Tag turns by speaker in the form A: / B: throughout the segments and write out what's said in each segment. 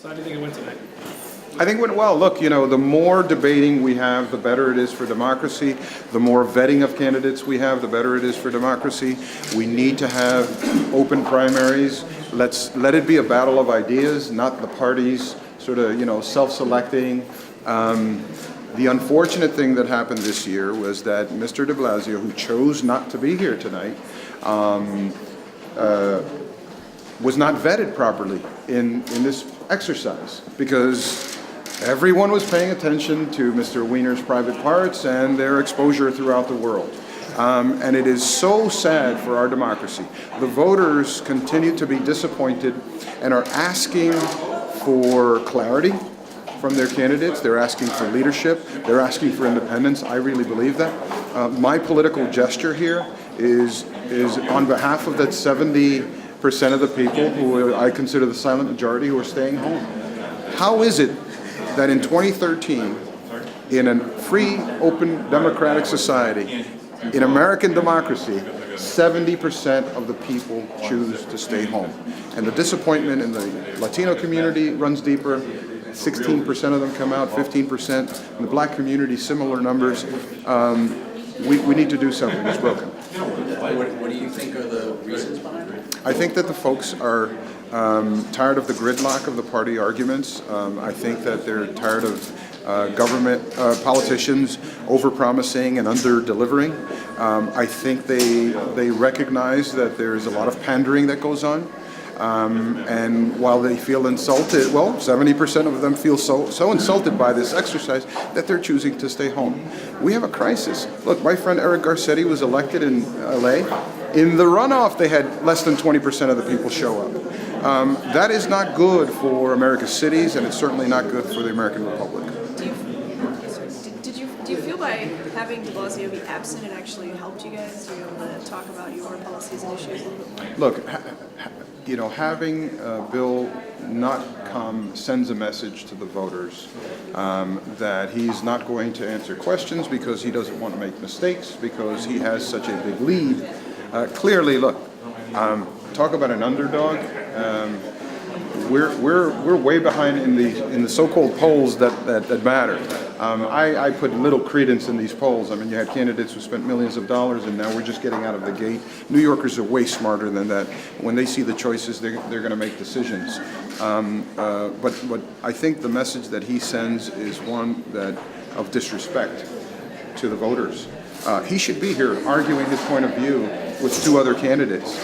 A: So how do you think it went tonight?
B: I think it went well. Look, you know, the more debating we have, the better it is for democracy. The more vetting of candidates we have, the better it is for democracy. We need to have open primaries. Let it be a battle of ideas, not the parties sort of, you know, self-selecting. The unfortunate thing that happened this year was that Mr. de Blasio, who chose not to be here tonight, was not vetted properly in this exercise, because everyone was paying attention to Mr. Wiener's private parts and their exposure throughout the world. And it is so sad for our democracy. The voters continue to be disappointed and are asking for clarity from their candidates. They're asking for leadership. They're asking for independence. I really believe that. My political gesture here is on behalf of that 70% of the people who I consider the silent majority who are staying home. How is it that in 2013, in a free, open, democratic society, in American democracy, 70% of the people choose to stay home? And the disappointment in the Latino community runs deeper. 16% of them come out, 15%. In the black community, similar numbers. We need to do something. It's broken.
C: What do you think are the reasons behind it?
B: I think that the folks are tired of the gridlock of the party arguments. I think that they're tired of government politicians over-promising and under-delivering. I think they recognize that there's a lot of pandering that goes on. And while they feel insulted, well, 70% of them feel so insulted by this exercise that they're choosing to stay home. We have a crisis. Look, my friend Eric Garcetti was elected in LA. In the runoff, they had less than 20% of the people show up. That is not good for America's cities, and it's certainly not good for the American Republic.
D: Do you feel by having de Blasio be absent, it actually helped you guys to be able to talk about your policies and issues a little bit more?
B: Look, you know, having Bill not come sends a message to the voters that he's not going to answer questions because he doesn't want to make mistakes, because he has such a big lead. Clearly, look, talk about an underdog. We're way behind in the so-called polls that matter. I put little credence in these polls. I mean, you had candidates who spent millions of dollars, and now we're just getting out of the gate. New Yorkers are way smarter than that. When they see the choices, they're going to make decisions. But I think the message that he sends is one of disrespect to the voters. He should be here arguing his point of view with two other candidates.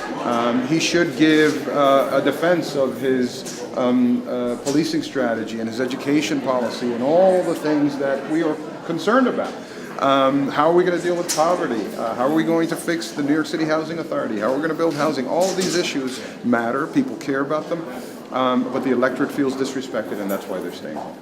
B: He should give a defense of his policing strategy and his education policy and all the things that we are concerned about. How are we going to deal with poverty? How are we going to fix the New York City Housing Authority? How are we going to build housing? All of these issues matter. People care about them. But the electorate feels disrespected, and that's why they're staying home.